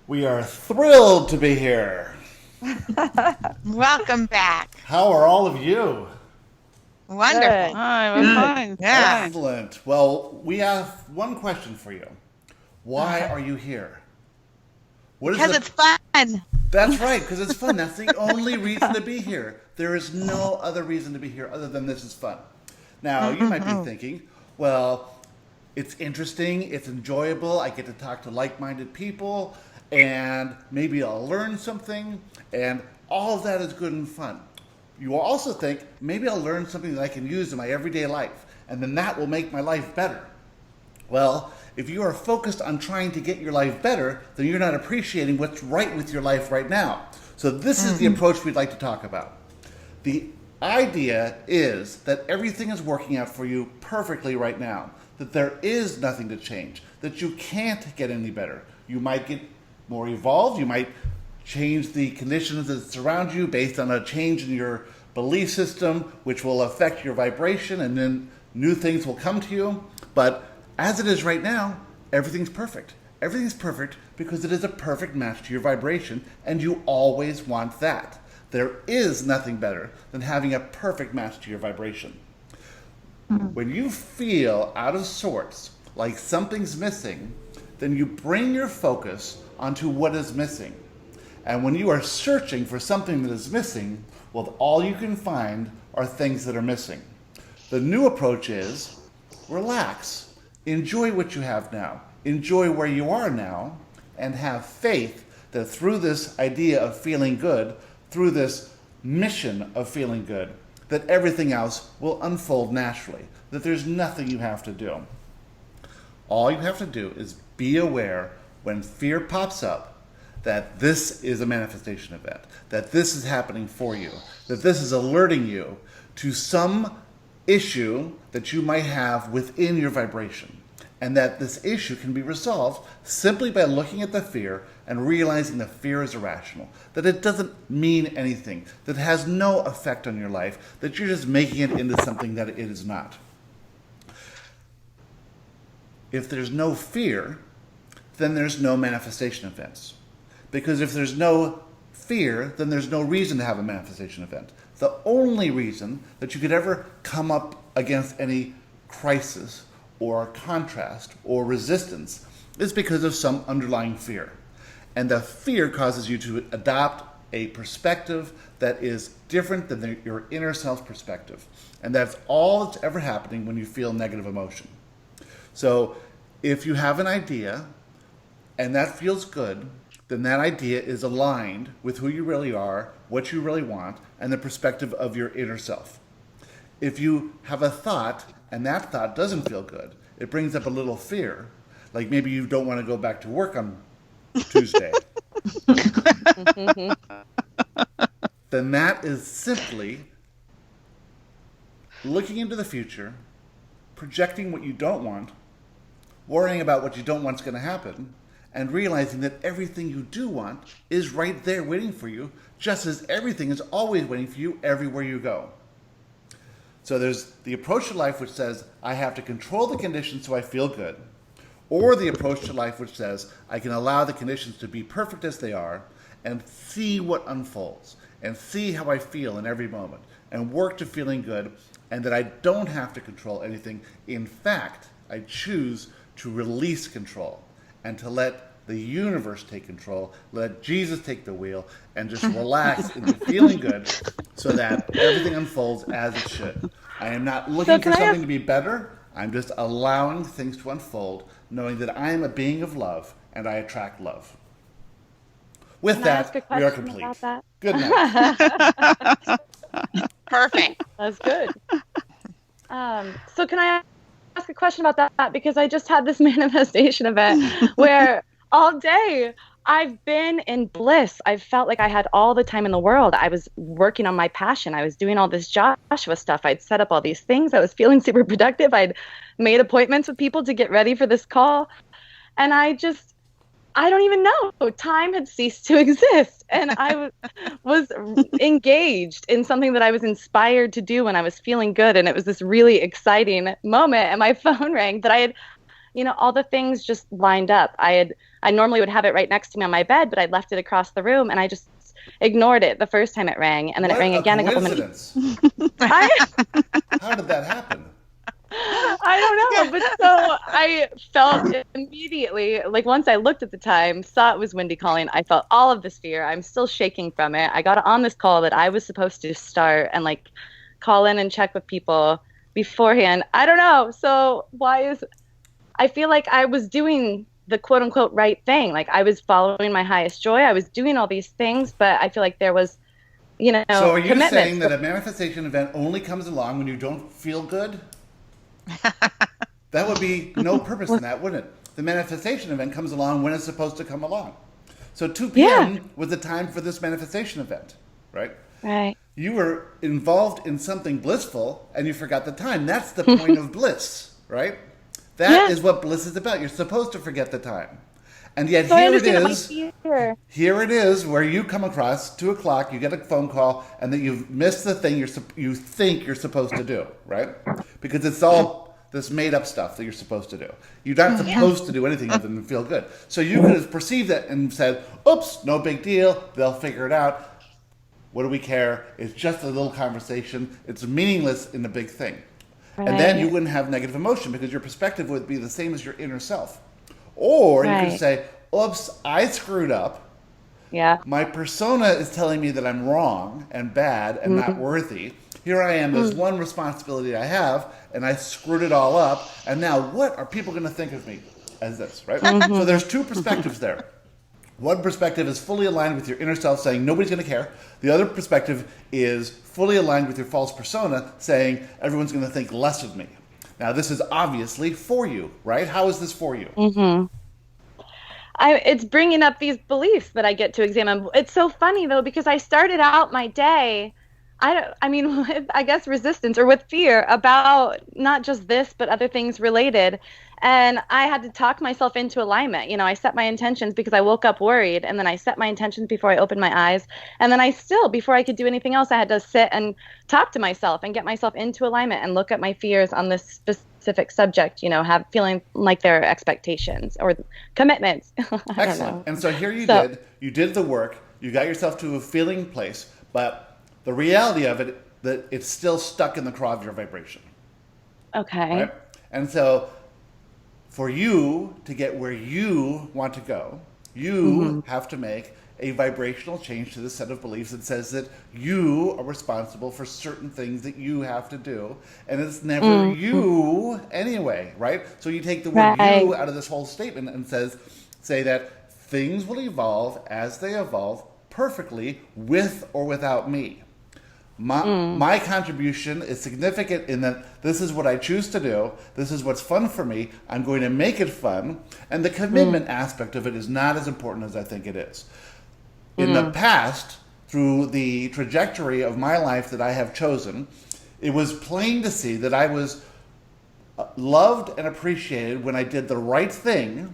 We are thrilled to be here. Welcome back. How are all of you? Wonderful. Good. Hi, we're fine. Yeah. Excellent. Well, we have one question for you. Why are you here? What is Because it's fun. That's right, because it's fun. That's the only reason to be here. There is no other reason to be here other than this is fun. Now, you might be thinking, well, it's interesting, it's enjoyable, I get to talk to like-minded people, and maybe I'll learn something, and all of that is good and fun. You will also think, maybe I'll learn something that I can use in my everyday life, and then that will make my life better. Well, if you are focused on trying to get your life better, then you're not appreciating what's right with your life right now. So this is the approach we'd like to talk about. The idea is that everything is working out for you perfectly right now, that there is nothing to change, that you can't get any better. You might get more evolved, you might change the conditions that surround you based on a change in your belief system, which will affect your vibration, and then new things will come to you. But as it is right now, everything's perfect. Everything's perfect because it is a perfect match to your vibration, and you always want that. There is nothing better than having a perfect match to your vibration. When you feel out of sorts, like something's missing, then you bring your focus onto what is missing. And when you are searching for something that is missing, well, all you can find are things that are missing. The new approach is relax. Enjoy what you have now. Enjoy where you are now, and have faith that through this idea of feeling good, through this mission of feeling good, that everything else will unfold naturally, that there's nothing you have to do. All you have to do is be aware when fear pops up that this is a manifestation event, that this is happening for you, that this is alerting you to some issue that you might have within your vibration, and that this issue can be resolved simply by looking at the fear and realizing the fear is irrational, that it doesn't mean anything, that it has no effect on your life, that you're just making it into something that it is not. If there's no fear, then there's no manifestation events. Because if there's no fear, then there's no reason to have a manifestation event. The only reason that you could ever come up against any crisis or contrast or resistance is because of some underlying fear. And the fear causes you to adopt a perspective that is different than your inner self's perspective. And that's all that's ever happening when you feel negative emotion. So if you have an idea and that feels good, then that idea is aligned with who you really are, what you really want, and the perspective of your inner self. If you have a thought and that thought doesn't feel good, it brings up a little fear, like maybe you don't want to go back to work on Tuesday, then that is simply looking into the future, projecting what you don't want, worrying about what you don't want's going to happen, and realizing that everything you do want is right there waiting for you, just as everything is always waiting for you everywhere you go. So there's the approach to life which says, I have to control the conditions so I feel good, or the approach to life which says, I can allow the conditions to be perfect as they are, and see what unfolds, and see how I feel in every moment, and work to feeling good, and that I don't have to control anything. In fact, I choose to release control, and to let the universe take control, let Jesus take the wheel, and just relax into feeling good so that everything unfolds as it should. I am not looking for something to be better. I'm just allowing things to unfold, knowing that I am a being of love, and I attract love. With that, we are complete. Good night. Perfect. That's good. So can I ask a question about that? Because I just had this manifestation event where all day I've been in bliss. I felt like I had all the time in the world. I was working on my passion. I was doing all this Joshua stuff. I'd set up all these things. I was feeling super productive. I'd made appointments with people to get ready for this call. And I don't even know. Time had ceased to exist. And I was engaged in something that I was inspired to do when I was feeling good. And it was this really exciting moment. And my phone rang, but I had all the things just lined up. I normally would have it right next to me on my bed, but I'd left it across the room, and I just ignored it the first time it rang, and then it rang again a couple minutes. How did that happen? I don't know, but so I felt immediately, like once I looked at the time, saw it was Wendy calling, I felt all of this fear. I'm still shaking from it. I got on this call that I was supposed to start and like call in and check with people beforehand. I don't know. So I feel like I was doing the quote unquote right thing. Like I was following my highest joy. I was doing all these things, but I feel like there was, So are you saying that a manifestation event only comes along when you don't feel good? That would be no purpose in that, wouldn't it? The manifestation event comes along when it's supposed to come along. So 2 p.m. was the time for this manifestation event, right? Right. You were involved in something blissful and you forgot the time. That's the point of bliss, right? That is what bliss is about. You're supposed to forget the time. And yet so here it is where you come across 2 o'clock, you get a phone call, and that you've missed the thing you think you're supposed to do, right? Because it's all this made-up stuff that you're supposed to do. You're not supposed to do anything other than feel good. So you could have perceived it and said, oops, no big deal, they'll figure it out. What do we care? It's just a little conversation. It's meaningless in the big thing. Right. And then you wouldn't have negative emotion because your perspective would be the same as your inner self. Or you could say, oops, I screwed up. Yeah. My persona is telling me that I'm wrong and bad and not worthy. Here I am, there's one responsibility I have, and I screwed it all up. And now what are people going to think of me as this, right? So there's 2 perspectives there. One perspective is fully aligned with your inner self, saying nobody's going to care. The other perspective is fully aligned with your false persona, saying everyone's going to think less of me. Now, this is obviously for you, right? How is this for you? It's bringing up these beliefs that I get to examine. It's so funny, though, because I started out my day, with, I guess, resistance or with fear about not just this, but other things related. And I had to talk myself into alignment. I set my intentions because I woke up worried, and then I set my intentions before I opened my eyes. And then before I could do anything else, I had to sit and talk to myself and get myself into alignment and look at my fears on this specific subject, have feeling like there are expectations or commitments. Excellent. And so here you did the work, you got yourself to a feeling place, but the reality of it, that it's still stuck in the craw of your vibration. Okay. Right? And so for you to get where you want to go, you have to make a vibrational change to the set of beliefs that says that you are responsible for certain things that you have to do, and it's never you anyway, right? So you take the word you out of this whole statement and say that things will evolve as they evolve perfectly with or without me. My contribution is significant in that this is what I choose to do. This is what's fun for me. I'm going to make it fun. And the commitment aspect of it is not as important as I think it is. In the past, through the trajectory of my life that I have chosen, it was plain to see that I was loved and appreciated when I did the right thing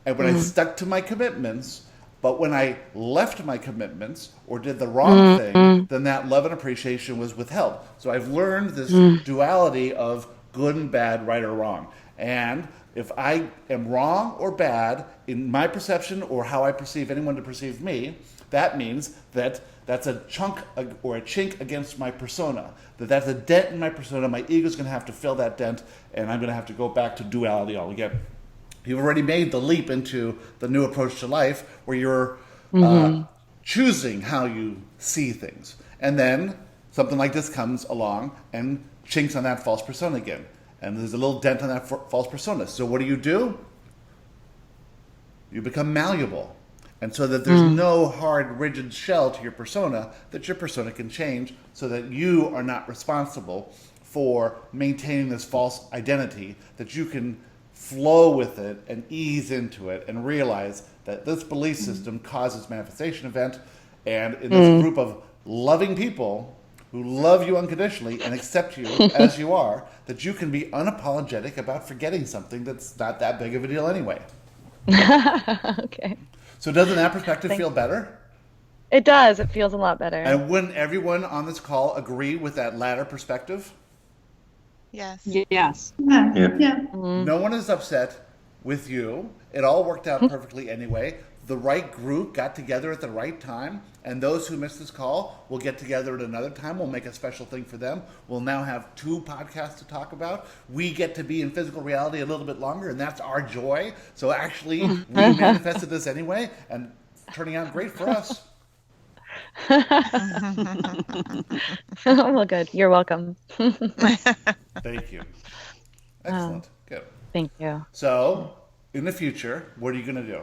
and when I stuck to my commitments. But when I left my commitments or did the wrong thing, then that love and appreciation was withheld. So I've learned this duality of good and bad, right or wrong. And if I am wrong or bad in my perception or how I perceive anyone to perceive me, that means that that's a chunk or a chink against my persona. That's a dent in my persona. My ego's going to have to fill that dent, and I'm going to have to go back to duality all again. You've already made the leap into the new approach to life where you're choosing how you see things. And then something like this comes along and chinks on that false persona again. And there's a little dent on that false persona. So what do? You become malleable. And so that there's no hard, rigid shell to your persona, that your persona can change so that you are not responsible for maintaining this false identity, that you can flow with it and ease into it and realize that this belief system causes manifestation event, and in this group of loving people who love you unconditionally and accept you as you are, that you can be unapologetic about forgetting something that's not that big of a deal anyway. Okay. So doesn't that perspective feel better? It does. It feels a lot better. And wouldn't everyone on this call agree with that latter perspective? Yes. Yes. Yeah. No one is upset. with you. It all worked out perfectly anyway. The right group got together at the right time, and those who missed this call will get together at another time. We'll make a special thing for them. We'll now have 2 podcasts to talk about. We get to be in physical reality a little bit longer, and that's our joy. So actually, we manifested this anyway, and it's turning out great for us. Well, good. You're welcome. Thank you. Excellent. Good. Thank you. So, in the future, what are you going to do?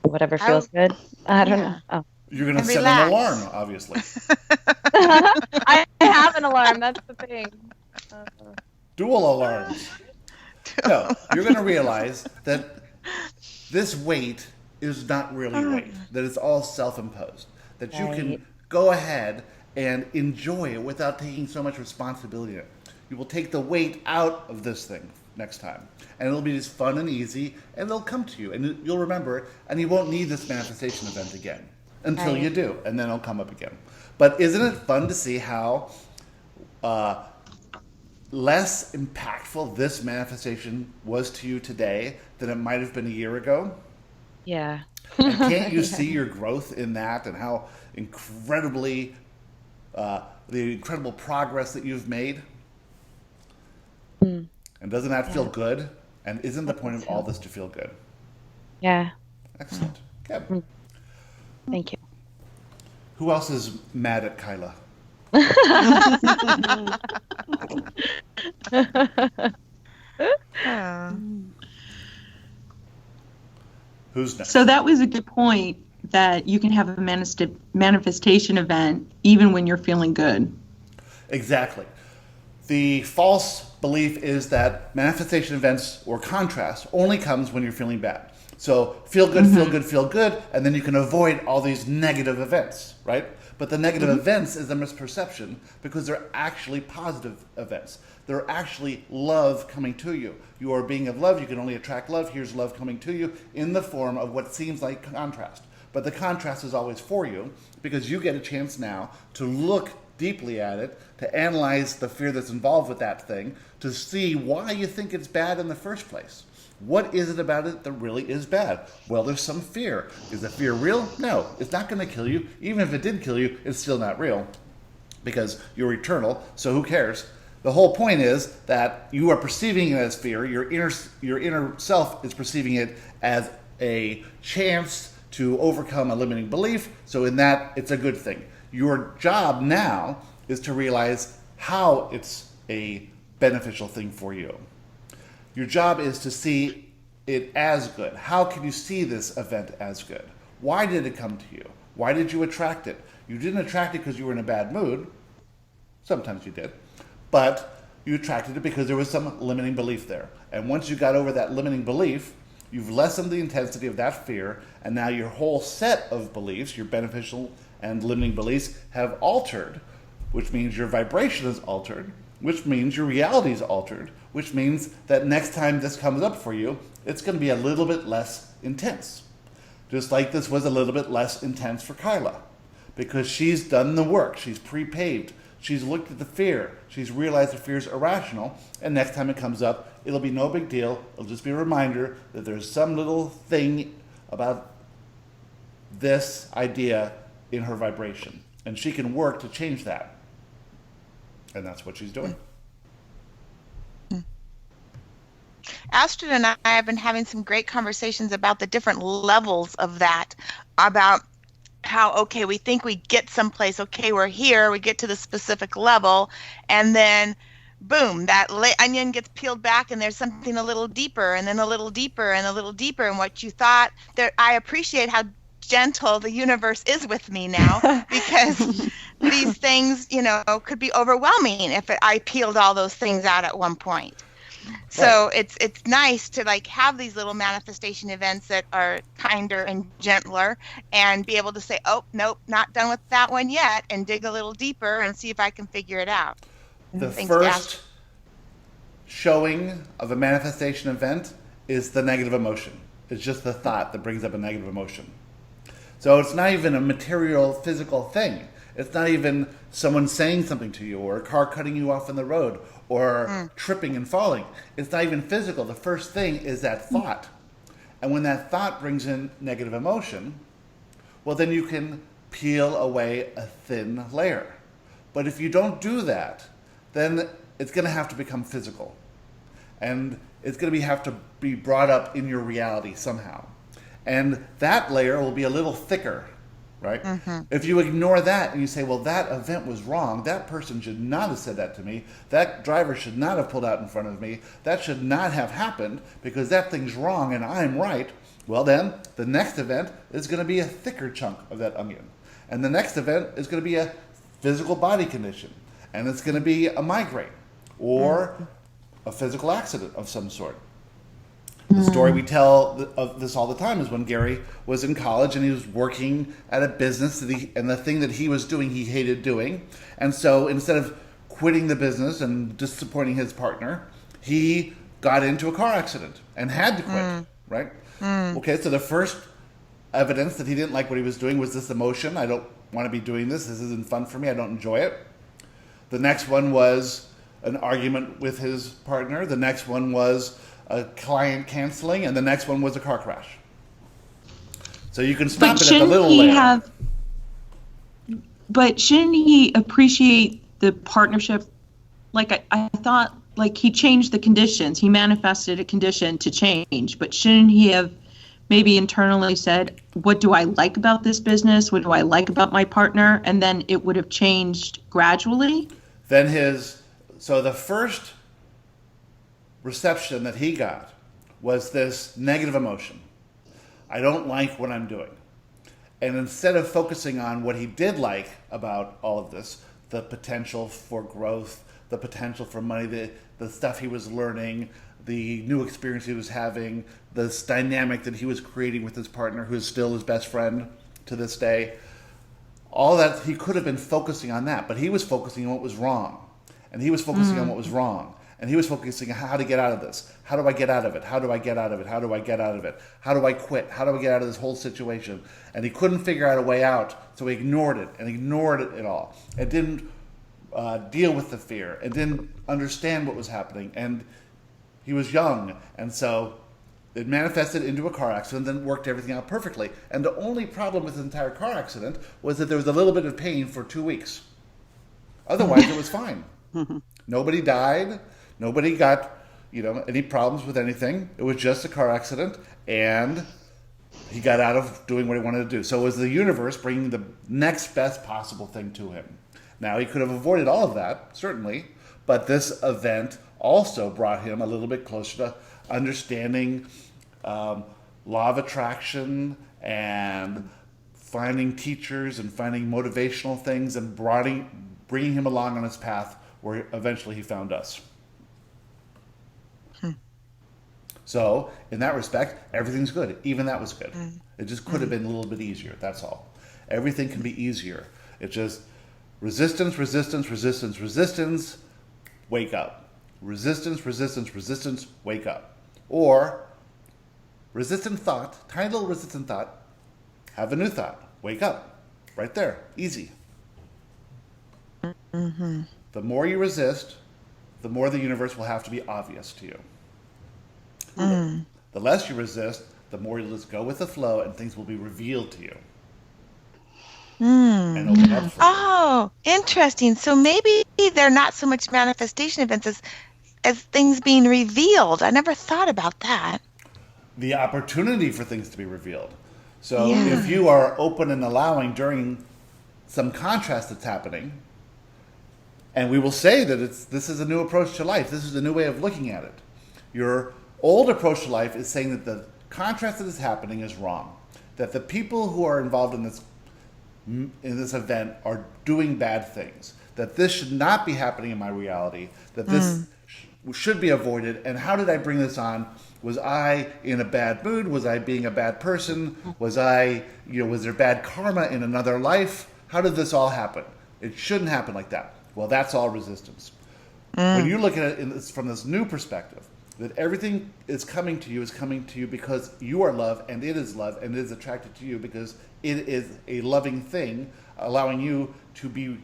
Whatever feels good. I don't know. Oh. You're going to And set relax. an alarm, obviously. I have an alarm. That's the thing. Dual alarms. No, you're going to realize that this weight is not really weight, that it's all self-imposed, that you can go ahead and enjoy it without taking so much responsibility in it. You will take the weight out of this thing next time, and it'll be just fun and easy, and it'll come to you, and you'll remember it, and you won't need this manifestation event again until you do, and then it'll come up again. But isn't it fun to see how less impactful this manifestation was to you today than it might have been a year ago? Yeah. And can't you see your growth in that, and how incredibly the incredible progress that you've made? And doesn't that feel good? And isn't the point of all this to feel good? Yeah. Excellent. Good. Thank you. Who else is mad at Kyla? Who's next? So that was a good point, that you can have a manifestation event even when you're feeling good. Exactly. The false belief is that manifestation events or contrast only comes when you're feeling bad. So feel good, feel good, feel good, and then you can avoid all these negative events, right? But the negative events is a misperception, because they're actually positive events. They're actually love coming to you. You are being of love. You can only attract love. Here's love coming to you in the form of what seems like contrast. But the contrast is always for you, because you get a chance now to look deeply at it, to analyze the fear that's involved with that thing, to see why you think it's bad in the first place. What is it about it that really is bad? Well, there's some fear. Is the fear real? No, it's not going to kill you. Even if it did kill you, it's still not real, because you're eternal, so who cares? The whole point is that you are perceiving it as fear. Your inner self is perceiving it as a chance to overcome a limiting belief, so in that, it's a good thing. Your job now is to realize how it's a beneficial thing for you. Your job is to see it as good. How can you see this event as good? Why did it come to you? Why did you attract it? You didn't attract it because you were in a bad mood. Sometimes you did. But you attracted it because there was some limiting belief there. And once you got over that limiting belief, you've lessened the intensity of that fear, and now your whole set of beliefs, your beneficial and limiting beliefs, have altered, which means your vibration is altered, which means your reality is altered, which means that next time this comes up for you, it's going to be a little bit less intense. Just like this was a little bit less intense for Kyla, because she's done the work. She's pre-paved. She's looked at the fear. She's realized the fear is irrational, and next time it comes up, it'll be no big deal. It'll just be a reminder that there's some little thing about this idea in her vibration, and she can work to change that. And that's what she's doing. Astrid and I have been having some great conversations about the different levels of that, about how, okay, we think we get someplace, okay, we're here, we get to the specific level, and then boom, that onion gets peeled back, and there's something a little deeper, and then a little deeper, and a little deeper, and what you thought, that I appreciate how gentle the universe is with me now, because these things, could be overwhelming if I peeled all those things out at one point. So it's nice to have these little manifestation events that are kinder and gentler, and be able to say, oh, nope, not done with that one yet, and dig a little deeper and see if I can figure it out. The first showing of a manifestation event is the negative emotion. It's just the thought that brings up a negative emotion. So it's not even a material, physical thing. It's not even someone saying something to you or a car cutting you off in the road or tripping and falling. It's not even physical. The first thing is that thought. And when that thought brings in negative emotion, well, then you can peel away a thin layer. But if you don't do that, then it's going to have to become physical. And it's going to have to be brought up in your reality somehow. And that layer will be a little thicker, right? If you ignore that and you say, well, that event was wrong, that person should not have said that to me, that driver should not have pulled out in front of me, that should not have happened because that thing's wrong and I'm right, well then, the next event is going to be a thicker chunk of that onion. And the next event is going to be a physical body condition. And it's going to be a migraine or a physical accident of some sort. The story we tell of this all the time is when Gary was in college and he was working at a business and the thing that he was doing, he hated doing. And so instead of quitting the business and disappointing his partner, he got into a car accident and had to quit, right? Okay, so the first evidence that he didn't like what he was doing was this emotion. I don't want to be doing this. This isn't fun for me. I don't enjoy it. The next one was an argument with his partner. The next one was a client canceling, and the next one was a car crash. So you can stop it at the little layer. But shouldn't he appreciate the partnership? Like I thought, like he changed the conditions. He manifested a condition to change, but shouldn't he have maybe internally said, what do I like about this business? What do I like about my partner? And then it would have changed gradually? So the first reception that he got was this negative emotion. I don't like what I'm doing. And instead of focusing on what he did like about all of this, the potential for growth, the potential for money, the stuff he was learning, the new experience he was having, this dynamic that he was creating with his partner, who is still his best friend to this day, all that, he could have been focusing on that, but he was focusing on what was wrong. And he was focusing on what was wrong. And he was focusing on how to get out of this. How do I get out of it? How do I get out of it? How do I get out of it? How do I quit? How do I get out of this whole situation? And he couldn't figure out a way out, so he ignored it and ignored it all. And didn't deal with the fear and didn't understand what was happening. And he was young, and so it manifested into a car accident and worked everything out perfectly. And the only problem with the entire car accident was that there was a little bit of pain for 2 weeks. Otherwise, it was fine. Nobody died. Nobody got, any problems with anything. It was just a car accident, and he got out of doing what he wanted to do. So it was the universe bringing the next best possible thing to him. Now, he could have avoided all of that, certainly, but this event also brought him a little bit closer to understanding law of attraction and finding teachers and finding motivational things and bringing him along on his path where eventually he found us. So, in that respect, everything's good. Even that was good. It just could have been a little bit easier, that's all. Everything can be easier. It's just resistance, resistance, resistance, resistance, wake up. Resistance, resistance, resistance, wake up. Or, resistant thought, tiny little resistant thought, have a new thought, wake up. Right there, easy. The more you resist, the more the universe will have to be obvious to you. The less you resist, the more you'll just go with the flow and things will be revealed to you. And open up for you. Oh, interesting. So maybe they're not so much manifestation events as things being revealed. I never thought about that. The opportunity for things to be revealed. So if you are open and allowing during some contrast that's happening, and we will say that this is a new approach to life. This is a new way of looking at it. Your old approach to life is saying that the contrast that is happening is wrong. That the people who are involved in this event are doing bad things. That this should not be happening in my reality. That this should be avoided. And how did I bring this on? Was I in a bad mood? Was I being a bad person? Was there bad karma in another life? How did this all happen? It shouldn't happen like that. Well, that's all resistance. When you look at it from this new perspective, that everything is coming to you because you are love, and it is attracted to you because it is a loving thing, allowing you to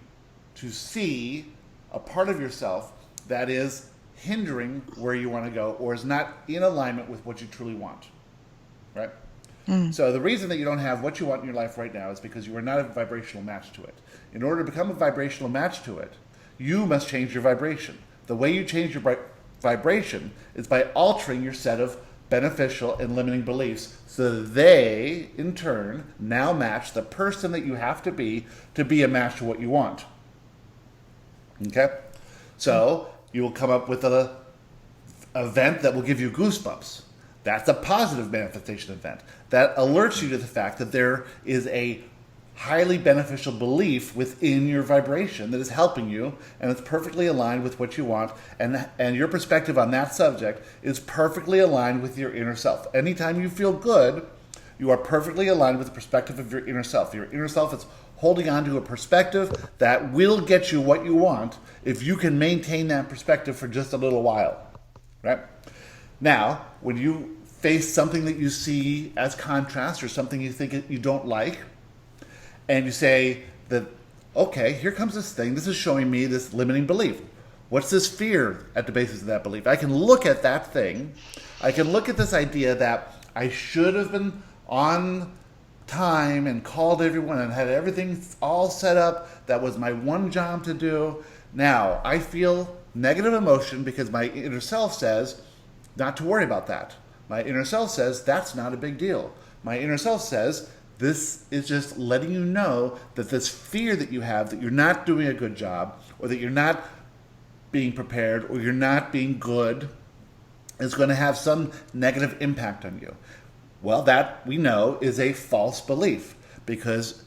see a part of yourself that is hindering where you want to go or is not in alignment with what you truly want, right? So the reason that you don't have what you want in your life right now is because you are not a vibrational match to it. In order to become a vibrational match to it, you must change your vibration. The way you change your vibration is by altering your set of beneficial and limiting beliefs so that they, in turn, now match the person that you have to be a match to what you want. Okay? So you will come up with an event that will give you goosebumps. That's a positive manifestation event. That alerts you to the fact that there is a highly beneficial belief within your vibration that is helping you, and it's perfectly aligned with what you want, and your perspective on that subject is perfectly aligned with your inner self. Anytime you feel good, you are perfectly aligned with the perspective of your inner self. Your inner self is holding on to a perspective that will get you what you want if you can maintain that perspective for just a little while, right? Now, when you face something that you see as contrast or something you think you don't like, and you say that, okay, here comes this thing. This is showing me this limiting belief. What's this fear at the basis of that belief? I can look at that thing. I can look at this idea that I should have been on time and called everyone and had everything all set up. That was my one job to do. Now, I feel negative emotion because my inner self says not to worry about that. My inner self says that's not a big deal. My inner self says this is just letting you know that this fear that you have that you're not doing a good job or that you're not being prepared or you're not being good is going to have some negative impact on you. Well, that we know is a false belief because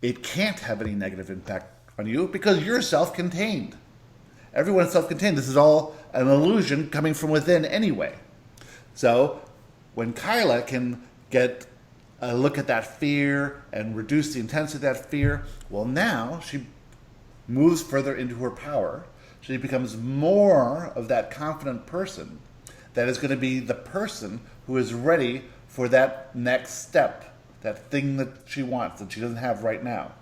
it can't have any negative impact on you because you're self-contained. Everyone's self-contained. This is all an illusion coming from within anyway. So when Kyla can get a look at that fear and reduce the intensity of that fear, well, now she moves further into her power. She becomes more of that confident person that is going to be the person who is ready for that next step, that thing that she wants that she doesn't have right now.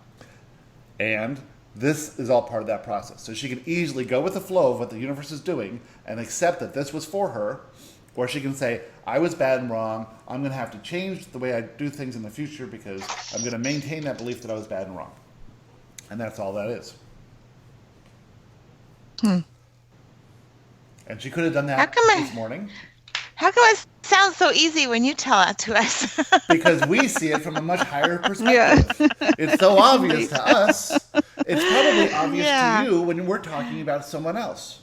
And this is all part of that process. So she can easily go with the flow of what the universe is doing and accept that this was for her, or she can say, I was bad and wrong. I'm going to have to change the way I do things in the future because I'm going to maintain that belief that I was bad and wrong. And that's all that is. And she could have done that this morning. How come it sounds so easy when you tell it to us? Because we see it from a much higher perspective. It's so obvious to us. It's probably obvious to you when we're talking about someone else.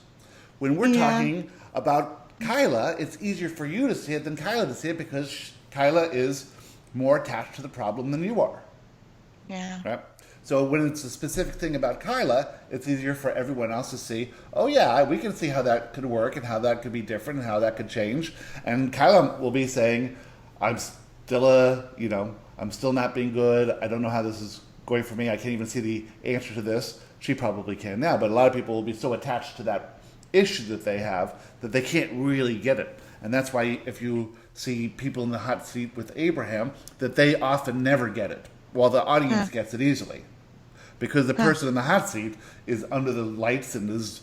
When we're talking about Kyla, it's easier for you to see it than Kyla to see it because Kyla is more attached to the problem than you are. Yeah. Right? So when it's a specific thing about Kyla, it's easier for everyone else to see, oh yeah, we can see how that could work and how that could be different and how that could change. And Kyla will be saying, I'm still not being good. I don't know how this is going for me. I can't even see the answer to this. She probably can now, but a lot of people will be so attached to that issue that they have that they can't really get it. And that's why if you see people in the hot seat with Abraham, that they often never get it, while the audience gets it easily. Because the person in the hot seat is under the lights and is,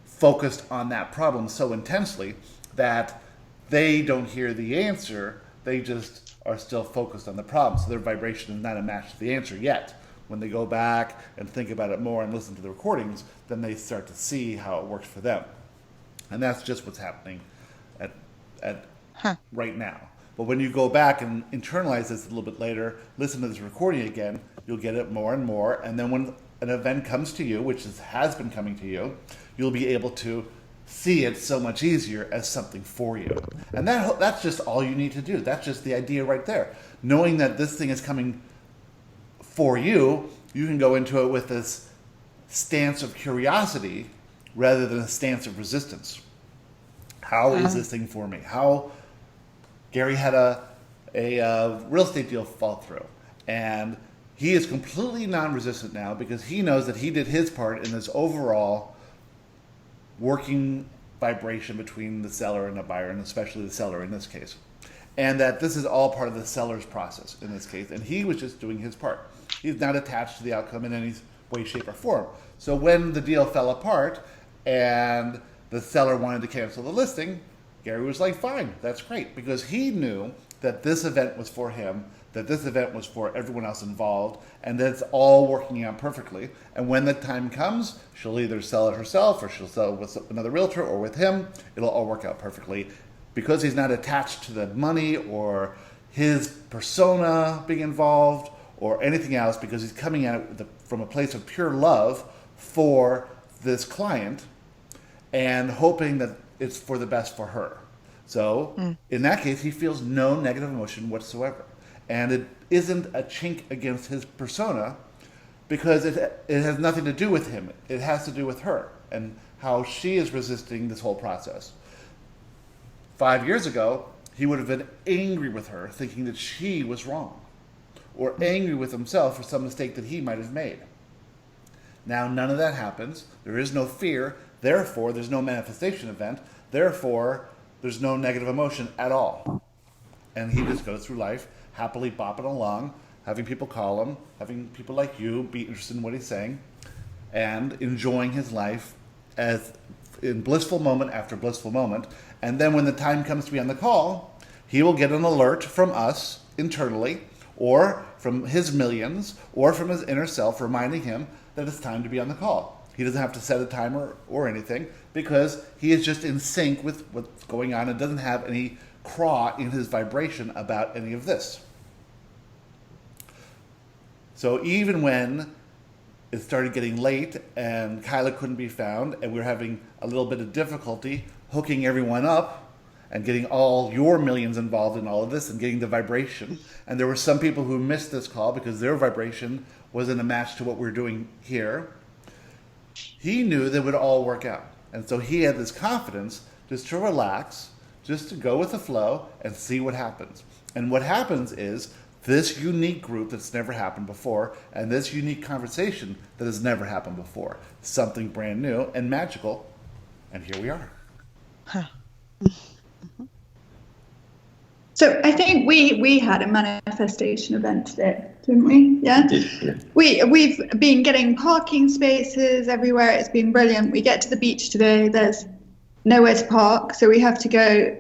focused on that problem so intensely that they don't hear the answer. They just are still focused on the problem. So their vibration is not a match to the answer yet. When they go back and think about it more and listen to the recordings, then they start to see how it works for them. And that's just what's happening at right now. But when you go back and internalize this a little bit later, listen to this recording again, you'll get it more and more. And then when an event comes to you, which has been coming to you, you'll be able to see it so much easier as something for you. And that's just all you need to do. That's just the idea right there. Knowing that this thing is coming for you, you can go into it with this stance of curiosity rather than a stance of resistance. How is this thing for me? Gary had a real estate deal fall through, and he is completely non-resistant now because he knows that he did his part in this overall working vibration between the seller and the buyer, and especially the seller in this case. And that this is all part of the seller's process in this case. And he was just doing his part. He's not attached to the outcome in any way, shape, or form. So when the deal fell apart and the seller wanted to cancel the listing, Gary was like, fine, that's great. Because he knew that this event was for him, that this event was for everyone else involved, and that it's all working out perfectly. And when the time comes, she'll either sell it herself or she'll sell it with another realtor or with him. It'll all work out perfectly. Because he's not attached to the money or his persona being involved or anything else, because he's coming at it from a place of pure love for this client and hoping that it's for the best for her. So in that case, he feels no negative emotion whatsoever. And it isn't a chink against his persona because it has nothing to do with him. It has to do with her and how she is resisting this whole process. 5 years ago, he would have been angry with her, thinking that she was wrong, or angry with himself for some mistake that he might have made. Now, none of that happens. There is no fear. Therefore, there's no manifestation event. Therefore, there's no negative emotion at all. And he just goes through life happily bopping along, having people call him, having people like you be interested in what he's saying, and enjoying his life as in blissful moment after blissful moment. And then when the time comes to be on the call, he will get an alert from us internally, or from his millions, or from his inner self reminding him that it's time to be on the call. He doesn't have to set a timer or anything because he is just in sync with what's going on and doesn't have any craw in his vibration about any of this. So even when it started getting late and Kyla couldn't be found and we were having a little bit of difficulty hooking everyone up and getting all your millions involved in all of this and getting the vibration, and there were some people who missed this call because their vibration wasn't a match to what we're doing here, he knew that it would all work out. And so he had this confidence just to relax, just to go with the flow and see what happens. And what happens is this unique group that's never happened before and this unique conversation that has never happened before. Something brand new and magical. And here we are. Huh. So I think we had a manifestation event today, didn't we? Yeah. We've been getting parking spaces everywhere. It's been brilliant. We get to the beach today. There's nowhere to park, so we have to go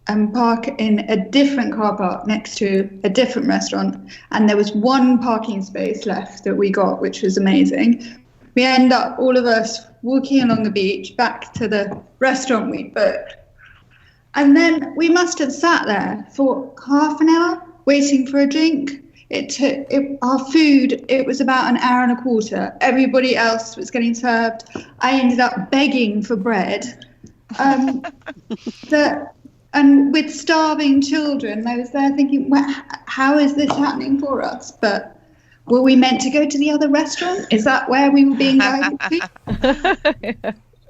and park in a different car park next to a different restaurant. And there was one parking space left that we got, which was amazing. We end up, all of us, walking along the beach back to the restaurant we booked. And then we must have sat there for half an hour waiting for a drink. Our food, it was about an hour and a quarter. Everybody else was getting served. I ended up begging for bread. And with starving children, I was there thinking, well, how is this happening for us? But were we meant to go to the other restaurant? Is that where we were being guided to?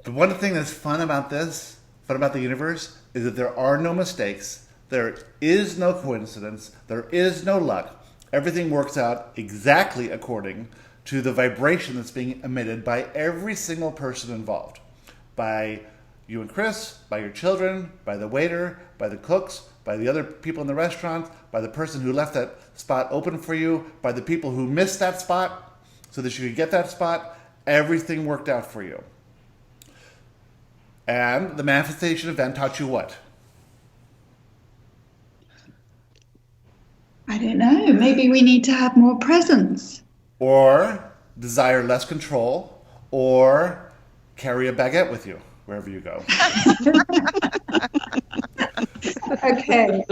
The one thing that's fun about the universe, is that there are no mistakes, there is no coincidence, there is no luck. Everything works out exactly according to the vibration that's being emitted by every single person involved. By you and Chris, by your children, by the waiter, by the cooks, by the other people in the restaurant, by the person who left that spot open for you, by the people who missed that spot so that you could get that spot. Everything worked out for you. And the manifestation event taught you what? I don't know. Maybe we need to have more presence. Or desire less control, or carry a baguette with you wherever you go. Okay.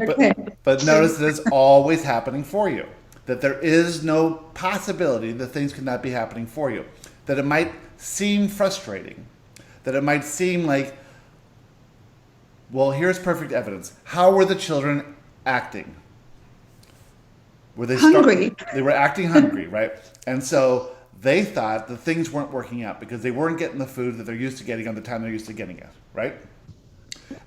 But notice that it's always happening for you. That there is no possibility that things could not be happening for you. That it might seem frustrating. That it might seem like, well, here's perfect evidence. How were the children acting? Were they hungry? They were acting hungry, right? And so they thought that things weren't working out because they weren't getting the food that they're used to getting on the time they're used to getting it, right?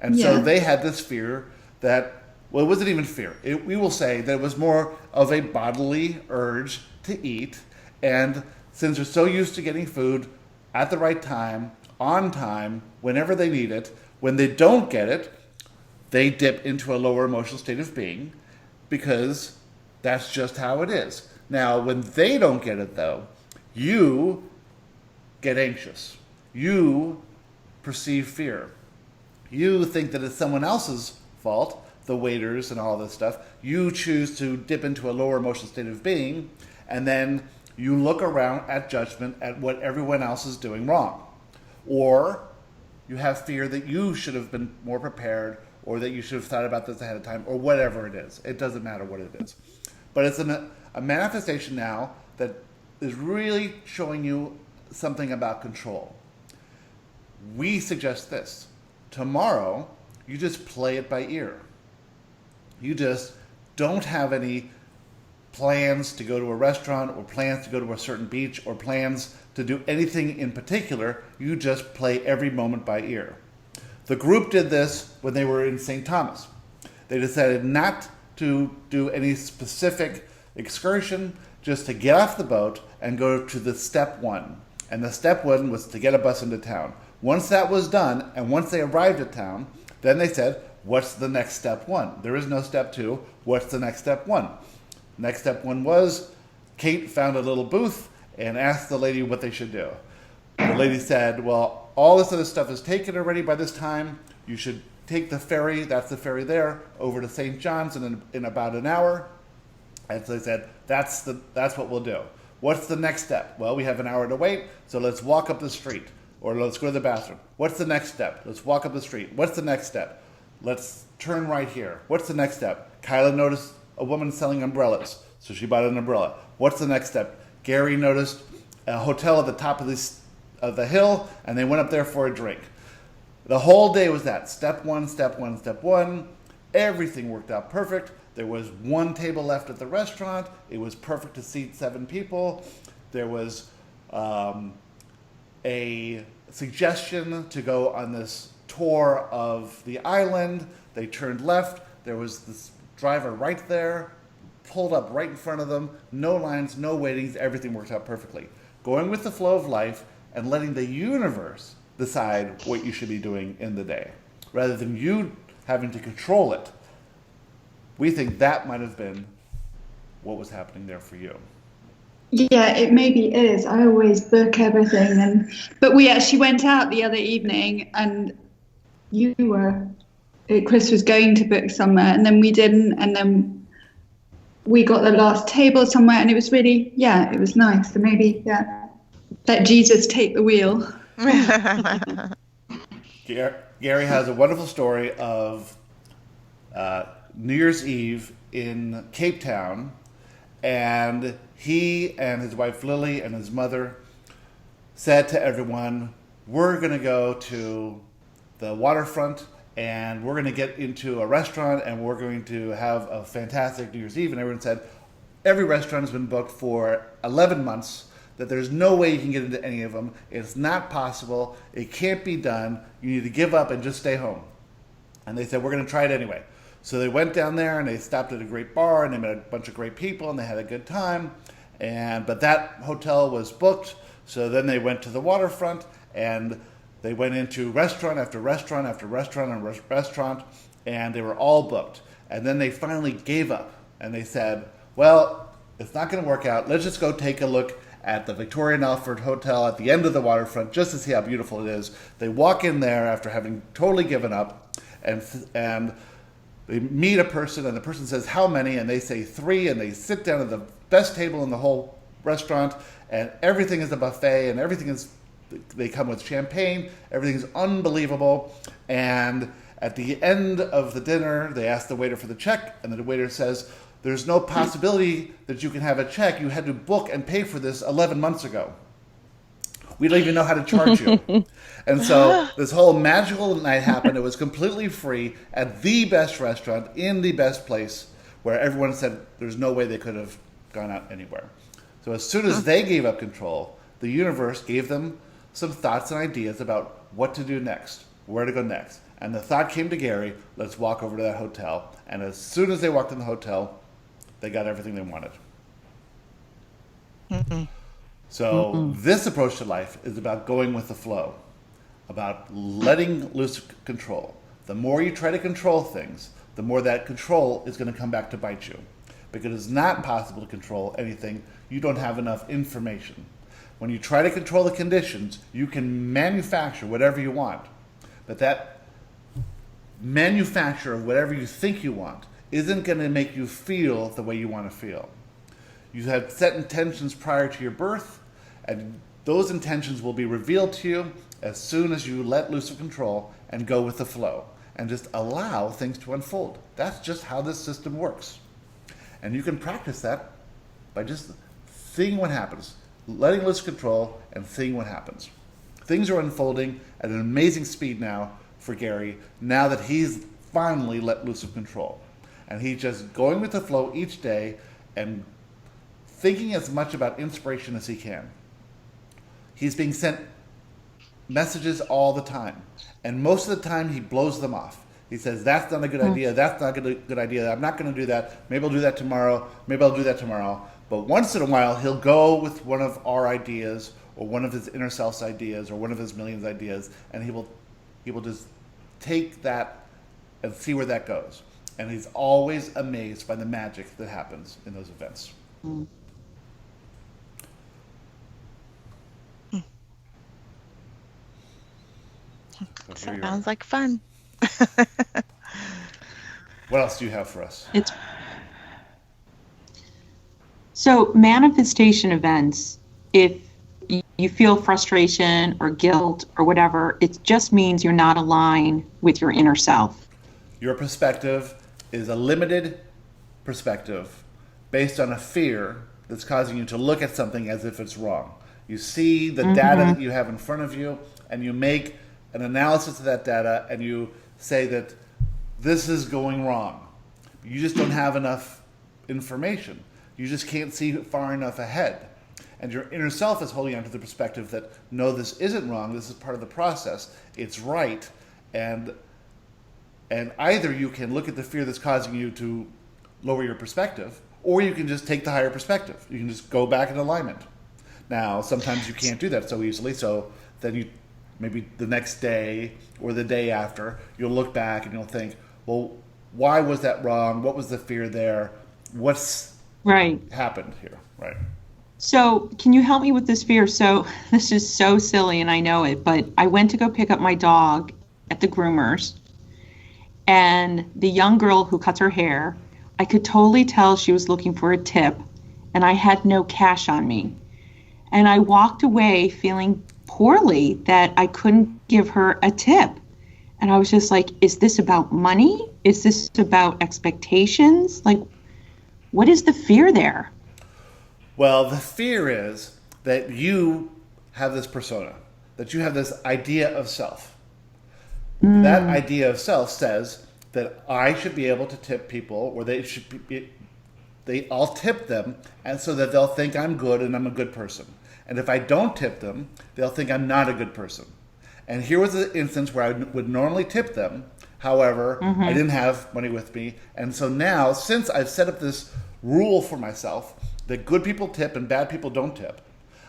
And so they had this fear that, well, it wasn't even fear. We will say that it was more of a bodily urge to eat. And since they're so used to getting food at the right time, on time, whenever they need it, When they don't get it, they dip into a lower emotional state of being because that's just how it is. Now, when they don't get it, though, you get anxious. You perceive fear. You think that it's someone else's fault, the waiters and all this stuff. You choose to dip into a lower emotional state of being, and then you look around at judgment at what everyone else is doing wrong. Or you have fear that you should have been more prepared, or that you should have thought about this ahead of time, or whatever it is. It doesn't matter what it is. But it's a manifestation now that is really showing you something about control. We suggest this. Tomorrow, you just play it by ear. You just don't have any plans to go to a restaurant or plans to go to a certain beach or plans to do anything in particular. You just play every moment by ear. The group did this when they were in St. Thomas. They decided not to do any specific excursion, just to get off the boat and go to the step one. And the step one was to get a bus into town. Once that was done, and once they arrived at town, then they said, what's the next step one? There is no step two. What's the next step one? Next step one was Kate found a little booth and asked the lady what they should do. The lady said, well, all this other stuff is taken already by this time. You should take the ferry, that's the ferry there, over to St. John's in about an hour. And so they said, that's what we'll do. What's the next step? Well, we have an hour to wait, so let's walk up the street. Or let's go to the bathroom. What's the next step? Let's walk up the street. What's the next step? Let's turn right here. What's the next step? Kyla noticed a woman selling umbrellas, so she bought an umbrella. What's the next step? Gary noticed a hotel at the top of the hill, and they went up there for a drink. The whole day was that. Step one, step one, step one. Everything worked out perfect. There was one table left at the restaurant. It was perfect to seat 7 people. There was a suggestion to go on this tour of the island. They turned left. There was this driver right there, pulled up right in front of them. No lines, no waitings. Everything worked out perfectly. Going with the flow of life and letting the universe decide what you should be doing in the day, rather than you having to control it. We think that might have been what was happening there for you. Yeah, it maybe is. I always book everything, but we actually went out the other evening, and Chris was going to book somewhere, and then we didn't, and then we got the last table somewhere, and it was really, it was nice. So maybe, let Jesus take the wheel. Gary has a wonderful story of New Year's Eve in Cape Town, and he and his wife Lily and his mother said to everyone, we're going to go to the waterfront and we're going to get into a restaurant and we're going to have a fantastic New Year's Eve. And everyone said, every restaurant has been booked for 11 months, that there's no way you can get into any of them. It's not possible. It can't be done. You need to give up and just stay home. And they said, we're going to try it anyway. So they went down there and they stopped at a great bar and they met a bunch of great people and they had a good time. But that hotel was booked. So then they went to the waterfront and they went into restaurant after restaurant after restaurant and restaurant, and they were all booked. And then they finally gave up and they said, well, it's not going to work out. Let's just go take a look at the Victoria and Alfred Hotel at the end of the waterfront just to see how beautiful it is. They walk in there after having totally given up, and they meet a person, and the person says, how many? And they say 3, and they sit down at the best table in the whole restaurant, and everything is a buffet, and they come with champagne, everything's unbelievable. And at the end of the dinner, they ask the waiter for the check, and the waiter says, there's no possibility that you can have a check. You had to book and pay for this 11 months ago. We don't even know how to charge you. And so this whole magical night happened. It was completely free at the best restaurant in the best place, where everyone said there's no way they could have gone out anywhere. So as soon as they gave up control, the universe gave them some thoughts and ideas about what to do next, where to go next. And the thought came to Gary, let's walk over to that hotel. And as soon as they walked in the hotel, they got everything they wanted. So this approach to life is about going with the flow. about letting loose control. The more you try to control things, the more that control is going to come back to bite you. Because it's not possible to control anything you don't have enough information. When you try to control the conditions, you can manufacture whatever you want. But that manufacture of whatever you think you want isn't going to make you feel the way you want to feel. You had set intentions prior to your birth, and those intentions will be revealed to you as soon as you let loose of control and go with the flow and just allow things to unfold. That's just how this system works. And you can practice that by just seeing what happens, letting loose control and seeing what happens. Things are unfolding at an amazing speed now for Gary, now that he's finally let loose of control. And he's just going with the flow each day and thinking as much about inspiration as he can. He's being sent messages all the time. And most of the time he blows them off. He says, that's not a good idea, that's not a good idea, I'm not going to do that, maybe I'll do that tomorrow, maybe I'll do that tomorrow. But once in a while he'll go with one of our ideas or one of his inner self's ideas or one of his millions ideas, and he will just take that and see where that goes. And he's always amazed by the magic that happens in those events. Sounds like fun. What else do you have for us? So manifestation events, if you feel frustration or guilt or whatever, it just means you're not aligned with your inner self. Your perspective is a limited perspective based on a fear that's causing you to look at something as if it's wrong. You see the data that you have in front of you, and you make an analysis of that data, and you say that this is going wrong. You just don't have enough information. You just can't see far enough ahead. And your inner self is holding on to the perspective that, no, this isn't wrong, this is part of the process, it's right. And either you can look at the fear that's causing you to lower your perspective, or you can just take the higher perspective. You can just go back in alignment. Now, sometimes you can't do that so easily, so then you, maybe the next day or the day after, you'll look back and you'll think, well, why was that wrong? What was the fear there? What's happened here? Right. So can you help me with this fear? So this is so silly and I know it, but I went to go pick up my dog at the groomers, and the young girl who cuts her hair, I could totally tell she was looking for a tip, and I had no cash on me. And I walked away feeling poorly that I couldn't give her a tip. And I was just like, is this about money? Is this about expectations? Like, what is the fear there? Well, the fear is that you have this persona, that you have this idea of self. That idea of self says that I should be able to tip people, or I'll tip them, and so that they'll think I'm good and I'm a good person. And if I don't tip them, they'll think I'm not a good person. And here was an instance where I would normally tip them. However, I didn't have money with me. And so now, since I've set up this rule for myself that good people tip and bad people don't tip,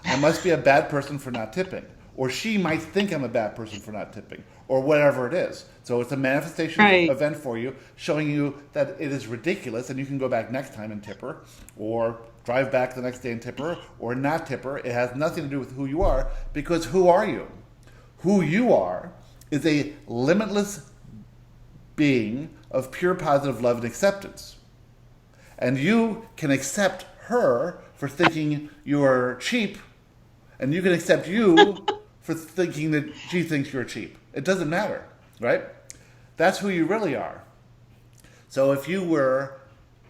I must be a bad person for not tipping. Or she might think I'm a bad person for not tipping, or whatever it is. So it's a manifestation event for you, showing you that it is ridiculous, and you can go back next time and tip her, or drive back the next day and tip her, or not tip her. It has nothing to do with who you are, because who are you? Who you are is a limitless being of pure positive love and acceptance. And you can accept her for thinking you are cheap, and you can accept you for thinking that she thinks you're cheap. It doesn't matter, right? That's who you really are. So if you were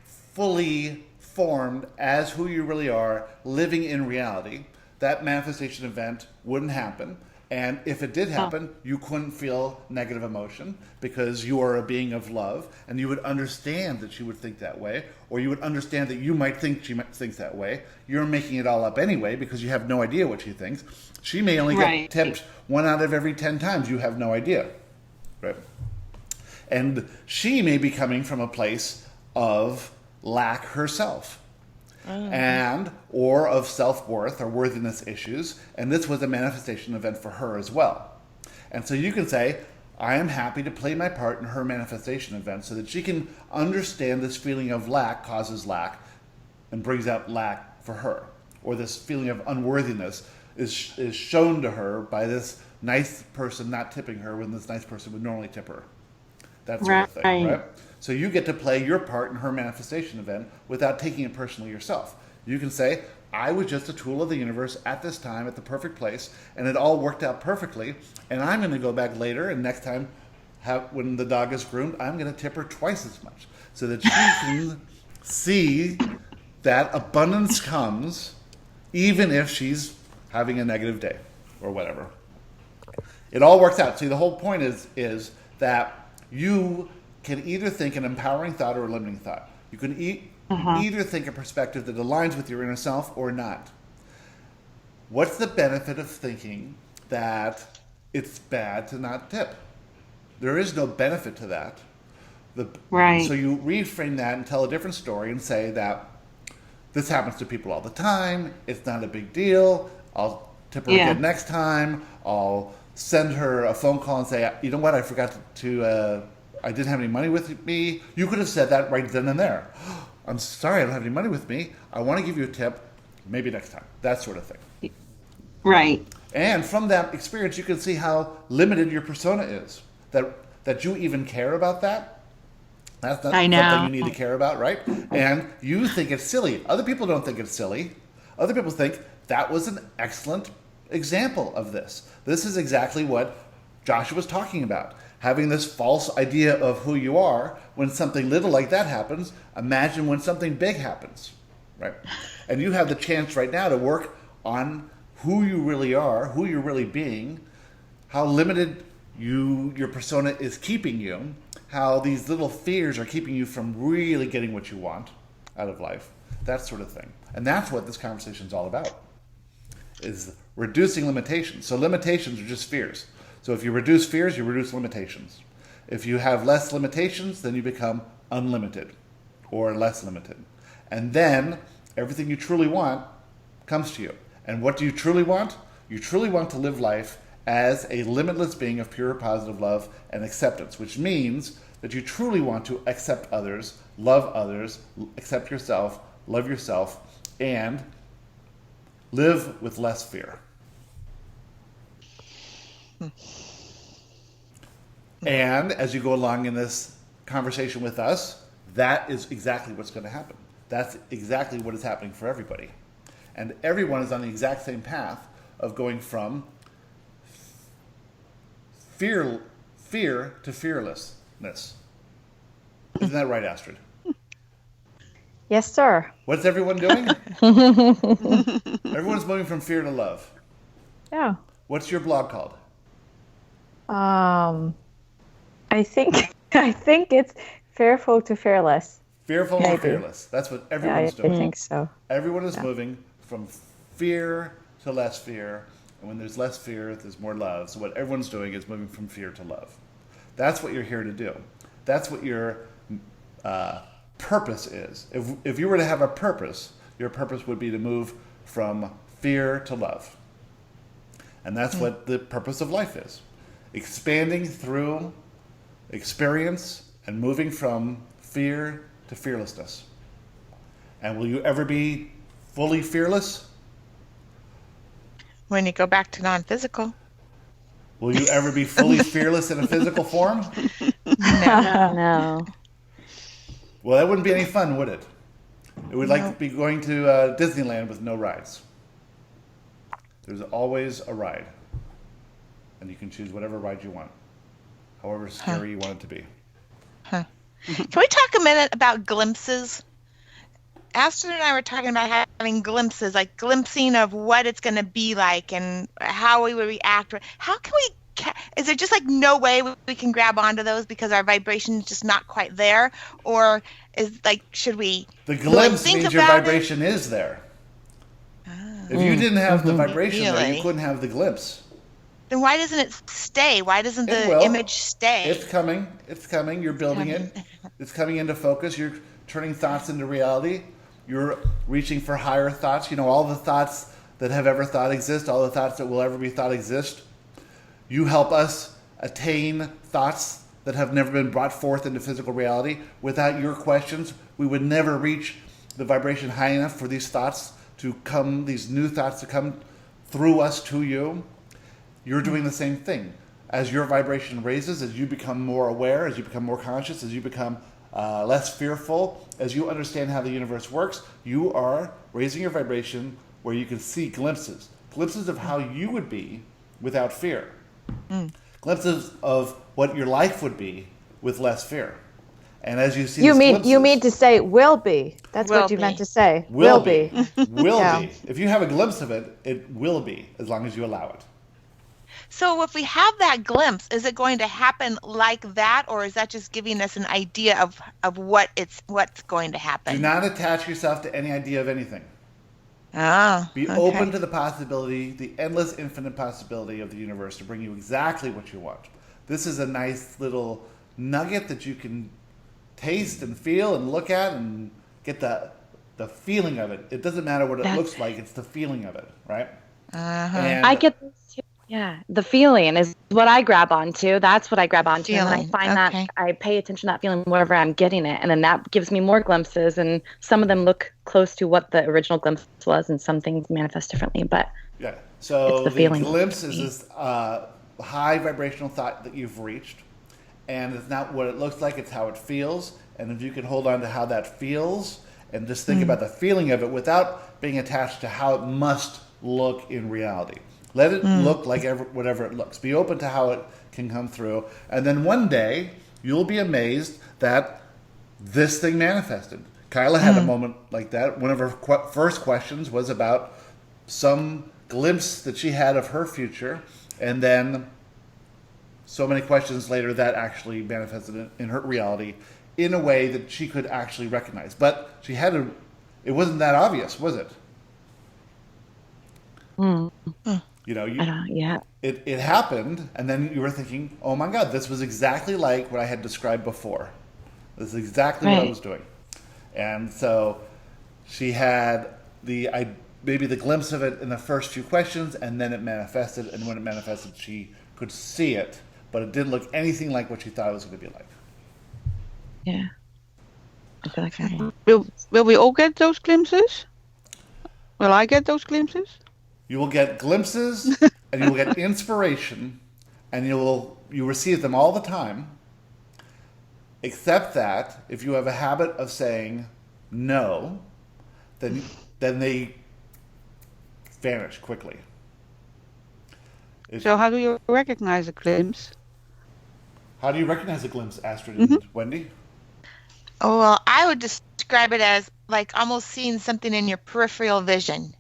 fully formed as who you really are, living in reality, that manifestation event wouldn't happen. And if it did happen, you couldn't feel negative emotion because you are a being of love, and you would understand that she would think that way, or you would understand that you might think she thinks that way. You're making it all up anyway because you have no idea what she thinks. She may only get tipped 1 out of every 10 times. You have no idea. Right? And she may be coming from a place of lack herself. And or of self-worth or worthiness issues, and this was a manifestation event for her as well. And so you can say, I am happy to play my part in her manifestation event so that she can understand this feeling of lack causes lack and brings out lack for her. Or this feeling of unworthiness is shown to her by this nice person not tipping her when this nice person would normally tip her. That sort of thing, right? So you get to play your part in her manifestation event without taking it personally yourself. You can say, I was just a tool of the universe at this time, at the perfect place, and it all worked out perfectly, and I'm going to go back later, and next time, when the dog is groomed, I'm going to tip her twice as much, so that she can see that abundance comes, even if she's having a negative day, or whatever. It all works out. See, the whole point is that you can either think an empowering thought or a limiting thought. You can either think a perspective that aligns with your inner self or not. What's the benefit of thinking that it's bad to not tip? There is no benefit to that. So you reframe that and tell a different story and say that this happens to people all the time. It's not a big deal. I'll tip her again next time. I'll send her a phone call and say, you know what, I forgot to I didn't have any money with me. You could have said that right then and there. I'm sorry, I don't have any money with me. I want to give you a tip. Maybe next time. That sort of thing. Right. And from that experience, you can see how limited your persona is. That you even care about that. That's not something you need to care about, right? And you think it's silly. Other people don't think it's silly. Other people think that was an excellent example of this. This is exactly what Joshua was talking about. Having this false idea of who you are. When something little like that happens, imagine when something big happens, right? And you have the chance right now to work on who you really are, who you're really being, how limited your persona is keeping you, how these little fears are keeping you from really getting what you want out of life, that sort of thing. And that's what this conversation is all about, is reducing limitations. So limitations are just fears. So if you reduce fears, you reduce limitations. If you have less limitations, then you become unlimited or less limited. And then everything you truly want comes to you. And what do you truly want? You truly want to live life as a limitless being of pure positive love and acceptance, which means that you truly want to accept others, accept yourself, love yourself, and live with less fear. And as you go along in this conversation with us, that is exactly what's going to happen. That's exactly what is happening for everybody. And everyone is on the exact same path of going from fear to fearlessness. Isn't that right, Astrid? Yes, sir. What's everyone doing? Everyone's moving from fear to love. Yeah. What's your blog called? I think it's fearful to fearless. Fearful and fearless. That's what everyone's doing. I think so. Everyone is moving from fear to less fear. And when there's less fear, there's more love. So what everyone's doing is moving from fear to love. That's what you're here to do. That's what your purpose is. If you were to have a purpose, your purpose would be to move from fear to love. And that's what the purpose of life is. Expanding through experience and moving from fear to fearlessness. And will you ever be fully fearless? When you go back to non-physical. Will you ever be fully fearless in a physical form? No. Well, that wouldn't be any fun, would it? It would like to be going to Disneyland with no rides. There's always a ride. And you can choose whatever ride you want, however scary you want it to be. Can we talk a minute about glimpses? Astrid and I were talking about having glimpses, like glimpsing of what it's going to be like and how we would react. How can we, is there just like no way we can grab onto those because our vibration is just not quite there? Or is like, should we? The glimpse means your vibration is there. If you didn't have the vibration there, you couldn't have the glimpse. Then why doesn't it stay? Why doesn't the image stay? It's coming. It's coming. You're building it. It's coming into focus. You're turning thoughts into reality. You're reaching for higher thoughts. You know, all the thoughts that have ever thought exist, all the thoughts that will ever be thought exist. You help us attain thoughts that have never been brought forth into physical reality. Without your questions, we would never reach the vibration high enough for these thoughts to come, these new thoughts to come through us to you. You're doing the same thing. As your vibration raises, as you become more aware, as you become more conscious, as you become less fearful, as you understand how the universe works, you are raising your vibration where you can see glimpses of how you would be without fear. Glimpses of what your life would be with less fear. And as you see you these mean to say will be. That's Will what you be. meant to say. will be. Will Yeah. be. If you have a glimpse of it, it will be, as long as you allow it. So if we have that glimpse, is it going to happen like that, or is that just giving us an idea of what's going to happen? Do not attach yourself to any idea of anything. Oh, Be okay. open to the possibility, the endless, infinite possibility of the universe to bring you exactly what you want. This is a nice little nugget that you can taste and feel and look at and get the feeling of it. It doesn't matter what it looks like, it's the feeling of it, right? And I get this too. Yeah, the feeling is what I grab onto. That's what I grab onto. And I Feeling, find okay. that I pay attention to that feeling wherever I'm getting it. And then that gives me more glimpses. And some of them look close to what the original glimpse was, and some things manifest differently. But yeah. So It's the the feeling. glimpse is this high vibrational thought that you've reached. And it's not what it looks like, it's how it feels. And if you can hold on to how that feels and just think about the feeling of it without being attached to how it must look in reality. Let it look like whatever it looks. Be open to how it can come through. And then one day, you'll be amazed that this thing manifested. Kyla had a moment like that. One of her first questions was about some glimpse that she had of her future. And then so many questions later, that actually manifested in her reality in a way that she could actually recognize. But she had to, it wasn't that obvious, was it? You know, yeah. it happened, and then you were thinking, oh my God, this was exactly like what I had described before. This is exactly what I Right. was doing. And so she had maybe the glimpse of it in the first few questions, and then it manifested, and when it manifested, she could see it, but it didn't look anything like what she thought it was going to be like. Yeah. I feel like I Will we all get those glimpses? Will I get those glimpses? You will get glimpses, and you will get inspiration, and you receive them all the time, except that if you have a habit of saying no, then they vanish quickly. So how do you recognize a glimpse? How do you recognize a glimpse, Astrid and Wendy? Oh, well, I would describe it as like almost seeing something in your peripheral vision.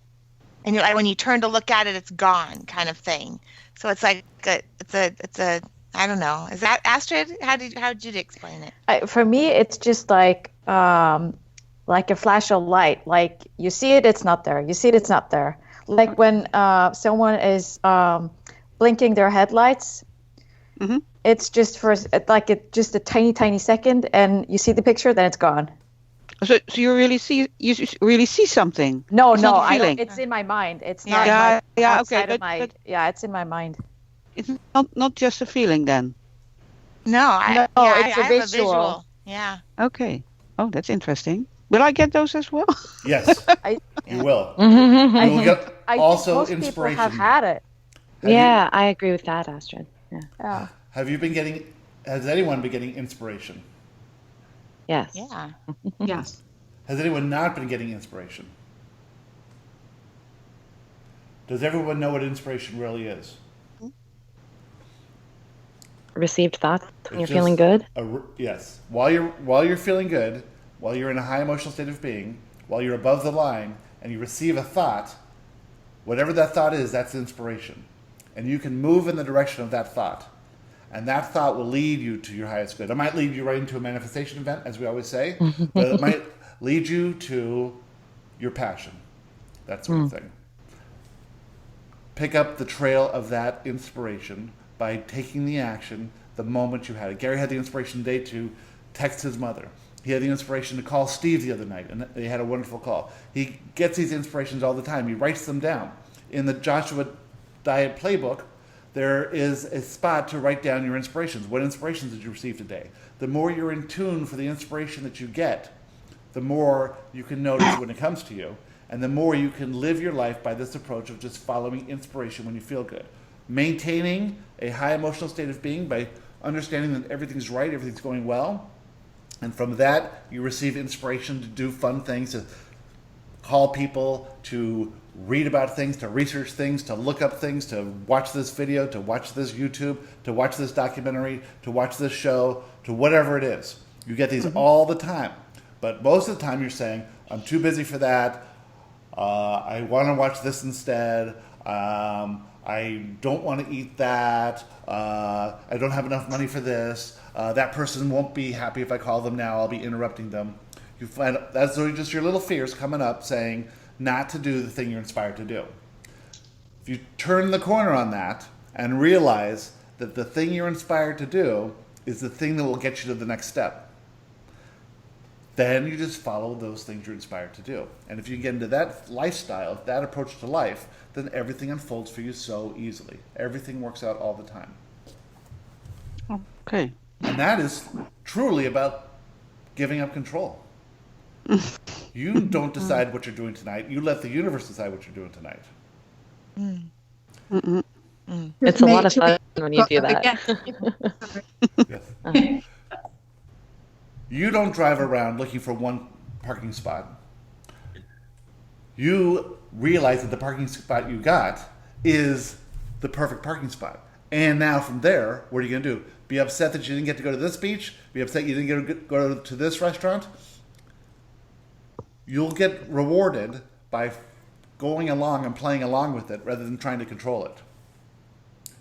And you're like, when you turn to look at it, it's gone, kind of thing. So it's like it's a I don't know. Is that Astrid? How did you explain it? For me, it's just like a flash of light. Like you see it, it's not there. You see it, it's not there. Like when someone is blinking their headlights, it's just just a tiny second, and you see the picture, then it's gone. So you really see something? No, It's no, not a I don't. feeling. It's in my mind. It's Yeah. not. Yeah, yeah, outside okay, of my. but- Yeah, it's in my mind. It's not just a feeling then. No, No, I it's a have a visual. visual. Yeah. Okay. Oh, that's interesting. Will I get those as well? Yes, I- you will. I You will think, get I also think most inspiration. people have had it. Yeah, I agree with that, Astrid. Yeah. Yeah. Has anyone been getting inspiration? Yes. Yeah. Yes. Has anyone not been getting inspiration? Does everyone know what inspiration really is? Received thoughts when It's you're feeling just good. Yes. While you're feeling good, while you're in a high emotional state of being, while you're above the line, and you receive a thought, whatever that thought is, that's inspiration. And you can move in the direction of that thought. And that thought will lead you to your highest good. It might lead you right into a manifestation event, as we always say, but it might lead you to your passion, that sort of thing. Pick up the trail of that inspiration by taking the action the moment you had it. Gary had the inspiration today to text his mother. He had the inspiration to call Steve the other night, and they had a wonderful call. He gets these inspirations all the time. He writes them down. In the Joshua Diet Playbook, there is a spot to write down your inspirations. What inspirations did you receive today? The more you're in tune for the inspiration that you get, the more you can notice when it comes to you, and the more you can live your life by this approach of just following inspiration when you feel good. Maintaining a high emotional state of being by understanding that everything's right, everything's going well, and from that you receive inspiration to do fun things, to call people, to read about things, to research things, to look up things, to watch this video, to watch this YouTube, to watch this documentary, to watch this show, to whatever it is. You get these all the time. But most of the time you're saying, I'm too busy for that. I want to watch this instead. I don't want to eat that. I don't have enough money for this. That person won't be happy if I call them now. I'll be interrupting them. You find that's just your little fears coming up saying not to do the thing you're inspired to do. If you turn the corner on that and realize that the thing you're inspired to do is the thing that will get you to the next step, then you just follow those things you're inspired to do. And if you get into that lifestyle, that approach to life, then everything unfolds for you so easily. Everything works out all the time. Okay. And that is truly about giving up control. You don't decide what you're doing tonight. You let the universe decide what you're doing tonight. It's a lot of fun when you do that. Yes. You don't drive around looking for one parking spot. You realize that the parking spot you got is the perfect parking spot. And now from there, what are you going to do? Be upset that you didn't get to go to this beach? Be upset you didn't get to go to this restaurant? You'll get rewarded by going along and playing along with it rather than trying to control it.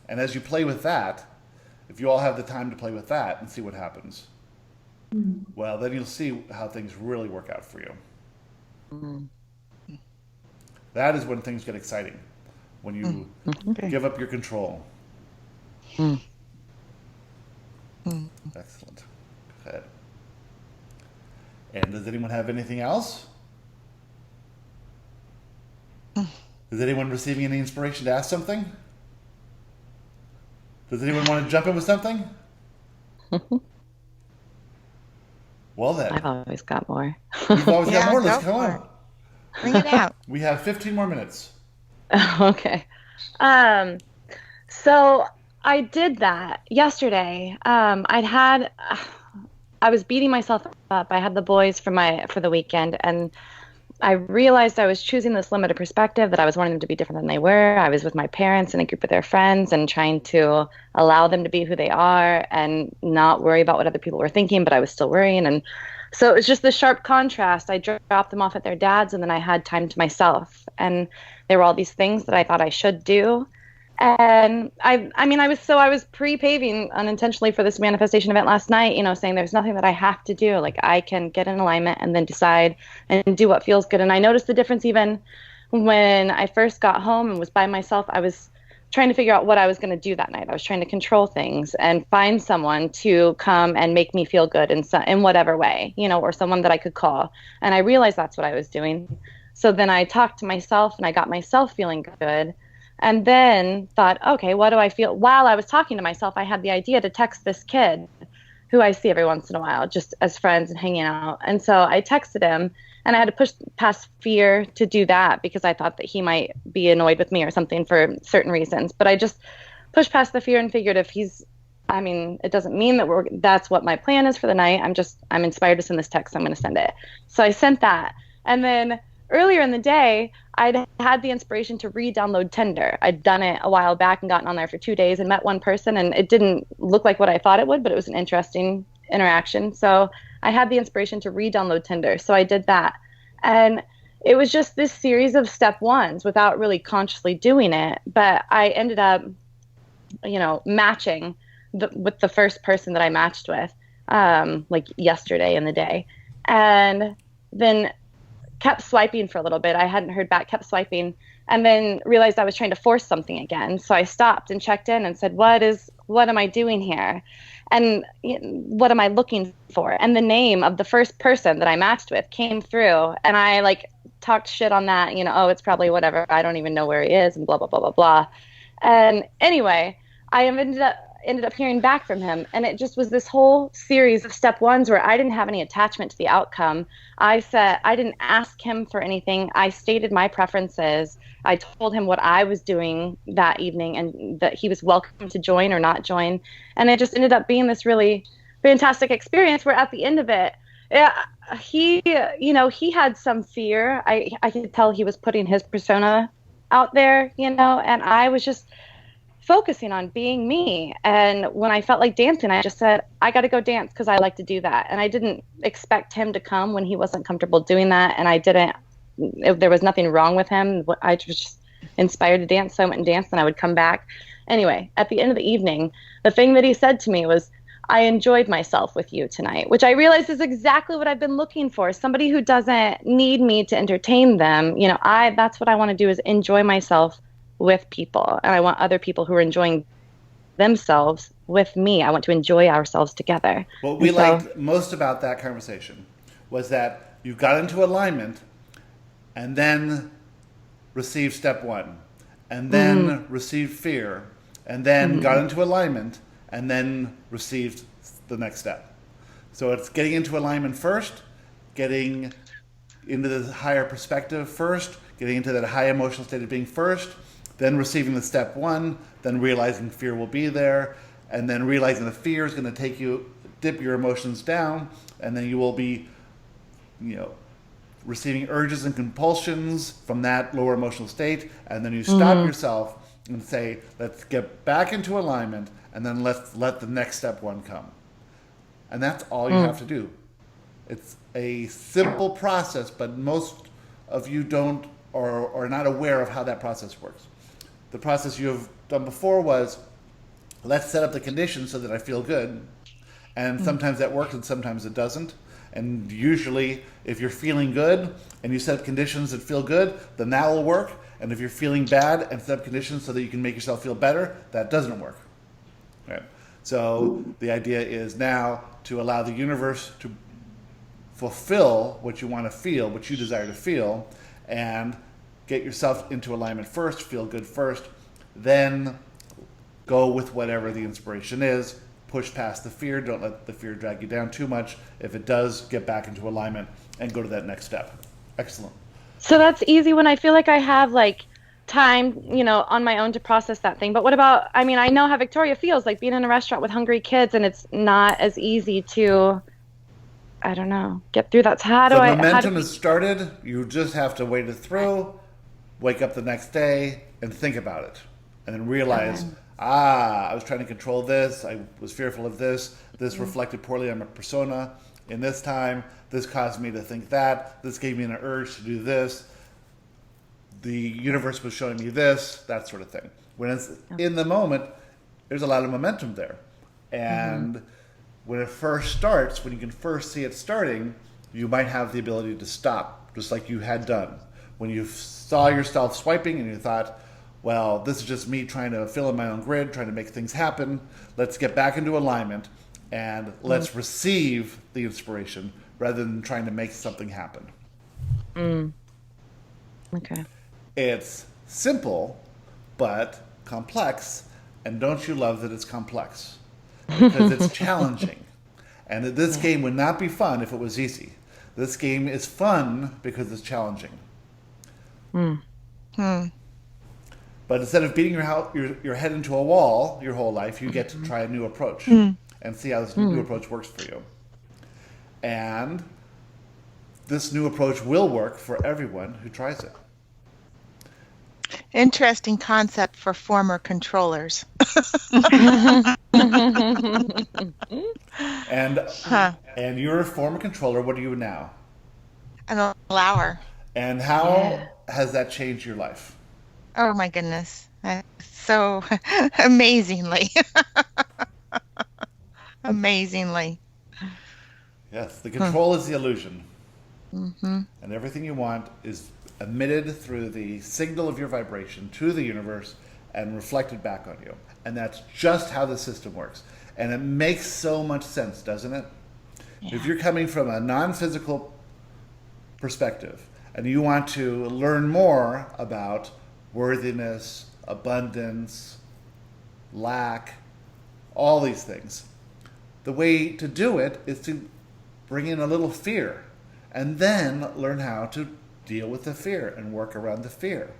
And as you play with that, if you all have the time to play with that and see what happens, well, then you'll see how things really work out for you. That is when things get exciting, when you give up your control. Excellent. Go ahead. And does anyone have anything else? Is anyone receiving any inspiration to ask something? Does anyone want to jump in with something? Well then. I've always got more. We've always got more. Let's go go for on. it. Bring it out. We have 15 more minutes. Okay. So I did that yesterday. I was beating myself up. I had the boys for the weekend, and I realized I was choosing this limited perspective, that I was wanting them to be different than they were. I was with my parents and a group of their friends and trying to allow them to be who they are and not worry about what other people were thinking, but I was still worrying. And so it was just this sharp contrast. I dropped them off at their dad's, and then I had time to myself. And there were all these things that I thought I should do. And I was pre-paving unintentionally for this manifestation event last night, saying there's nothing that I have to do. Like, I can get in alignment and then decide and do what feels good. And I noticed the difference even when I first got home and was by myself. I was trying to figure out what I was going to do that night. I was trying to control things and find someone to come and make me feel good in whatever way, or someone that I could call. And I realized that's what I was doing. So then I talked to myself and I got myself feeling good. And then thought, okay, what do I feel? While I was talking to myself, I had the idea to text this kid who I see every once in a while, just as friends and hanging out. And so I texted him, and I had to push past fear to do that because I thought that he might be annoyed with me or something for certain reasons. But I just pushed past the fear and figured if it doesn't mean that that's what my plan is for the night. I'm inspired to send this text. I'm going to send it. So I sent that. And then earlier in the day, I'd had the inspiration to re-download Tinder. I'd done it a while back and gotten on there for 2 days and met one person, and it didn't look like what I thought it would, but it was an interesting interaction. So I had the inspiration to re-download Tinder. So I did that. And it was just this series of step ones without really consciously doing it. But I ended up, matching with the first person that I matched with, like yesterday in the day. And then kept swiping for a little bit. I hadn't heard back, kept swiping, and then realized I was trying to force something again. So I stopped and checked in and said, what am I doing here? And what am I looking for? And the name of the first person that I matched with came through, and I talked shit on that, it's probably whatever. I don't even know where he is, and blah, blah, blah, blah, blah. And anyway, I ended up hearing back from him, and it just was this whole series of step ones where I didn't have any attachment to the outcome. I didn't ask him for anything. I stated my preferences. I told him what I was doing that evening and that he was welcome to join or not join. And it just ended up being this really fantastic experience where at the end of it, he had some fear. I could tell he was putting his persona out there, and I was just focusing on being me. And when I felt like dancing, I just said, I got to go dance because I like to do that. And I didn't expect him to come when he wasn't comfortable doing that. And there was nothing wrong with him. I was just inspired to dance. So I went and danced, and I would come back. Anyway, at the end of the evening, the thing that he said to me was, I enjoyed myself with you tonight, which I realized is exactly what I've been looking for. Somebody who doesn't need me to entertain them. That's what I want to do, is enjoy myself with people. And I want other people who are enjoying themselves with me. I want to enjoy ourselves together. What we liked most about that conversation was that you got into alignment and then received step one, and then received fear, and then got into alignment and then received the next step. So it's getting into alignment first, getting into the higher perspective first, getting into that high emotional state of being first, then receiving the step one, then realizing fear will be there, and then realizing the fear is going to dip your emotions down, and then you will be, receiving urges and compulsions from that lower emotional state, and then you stop yourself and say, let's get back into alignment, and then let's let the next step one come. And that's all you have to do. It's a simple process, but most of you don't or are not aware of how that process works. The process you have done before was, let's set up the conditions so that I feel good. And sometimes that works and sometimes it doesn't. And usually, if you're feeling good and you set up conditions that feel good, then that will work. And if you're feeling bad and set up conditions so that you can make yourself feel better, that doesn't work. Right? So the idea is now to allow the universe to fulfill what you want to feel, what you desire to feel, and get yourself into alignment first, feel good first, then go with whatever the inspiration is. Push past the fear. Don't let the fear drag you down too much. If it does, get back into alignment and go to that next step. Excellent. So that's easy when I feel like I have time, on my own to process that thing. But what about, I know how Victoria feels, like being in a restaurant with hungry kids, and it's not as easy to, I don't know, get through that. So momentum has started. You just have to wait it through, wake up the next day and think about it. And then realize, I was trying to control this. I was fearful of this. This reflected poorly on my persona. In this time, this caused me to think that. This gave me an urge to do this. The universe was showing me this, that sort of thing. When it's in the moment, there's a lot of momentum there. And when it first starts, when you can first see it starting, you might have the ability to stop, just like you had done. When you saw yourself swiping and you thought, well, this is just me trying to fill in my own grid, trying to make things happen. Let's get back into alignment and let's receive the inspiration rather than trying to make something happen. Okay. It's simple, but complex. And don't you love that it's complex? Because it's challenging. And this game would not be fun if it was easy. This game is fun because it's challenging. But instead of beating your head into a wall your whole life, you get to try a new approach and see how this new approach works for you. And this new approach will work for everyone who tries it. Interesting concept for former controllers. And you're a former controller. What are you now? An allower. And how has that changed your life? Oh my goodness. So amazingly. Amazingly. Yes, the control is the illusion. And everything you want is emitted through the signal of your vibration to the universe and reflected back on you. And that's just how the system works. And it makes so much sense, doesn't it? Yeah. If you're coming from a non-physical perspective and you want to learn more about worthiness, abundance, lack, all these things. The way to do it is to bring in a little fear and then learn how to deal with the fear and work around the fear.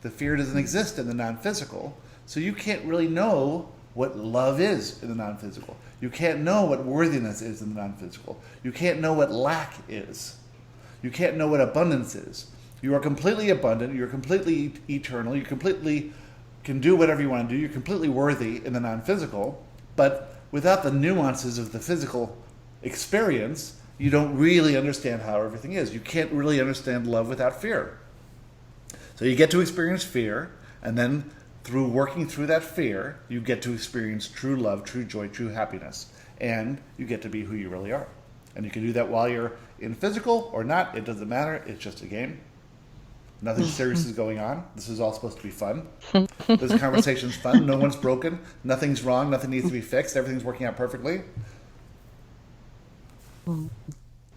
The fear doesn't exist in the non-physical, so you can't really know what love is in the non-physical. You can't know what worthiness is in the non-physical. You can't know what lack is. You can't know what abundance is. You are completely abundant. You're completely eternal. You completely can do whatever you want to do. You're completely worthy in the non-physical, but without the nuances of the physical experience, you don't really understand how everything is. You can't really understand love without fear. So you get to experience fear, and then through working through that fear, you get to experience true love, true joy, true happiness, and you get to be who you really are. And you can do that while you're in physical or not. It doesn't matter. It's just a game. Nothing serious is going on. This is all supposed to be fun. This conversation's fun. No one's broken. Nothing's wrong. Nothing needs to be fixed. Everything's working out perfectly.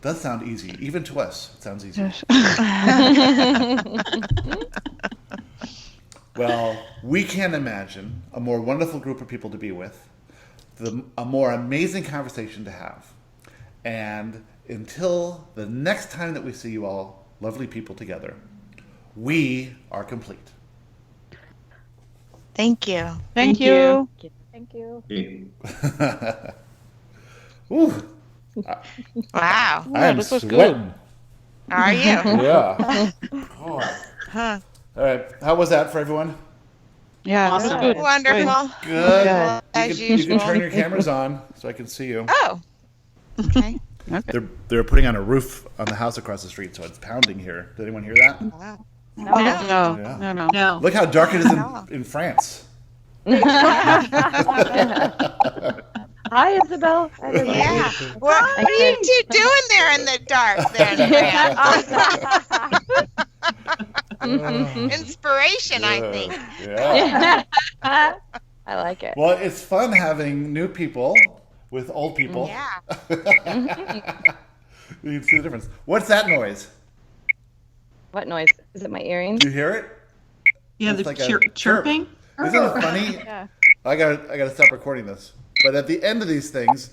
Does sound easy. Even to us, it sounds easy. Well, we can't imagine a more wonderful group of people to be with, a more amazing conversation to have. And until the next time that we see you all, lovely people together, we are complete. Thank you. Thank you. Thank you. Ooh, Wow. I'm this was good. sweating. Are you? Yeah. Oh. Huh. All right. How was that for everyone? Yeah, Awesome. that's good. Wonderful. Good. As You can usual. turn your cameras on so I can see you. Oh. Okay. Okay. They're putting on a roof on the house across the street, so it's pounding here. Did anyone hear that? Wow. No, no, Yeah. no, no. No. Look how dark it is in France. Hi, Isabel. Hi, Isabel. Yeah. What are you two doing there in the dark there in France? Inspiration, I think. Yeah. I like it. Well, it's fun having new people with old people. Yeah. You can see the difference. What's that noise? What noise? Is it my earrings? You hear it? Yeah, It's the like a chirp. chirping. Isn't it funny? Yeah. I gotta stop recording this. But at the end of these things,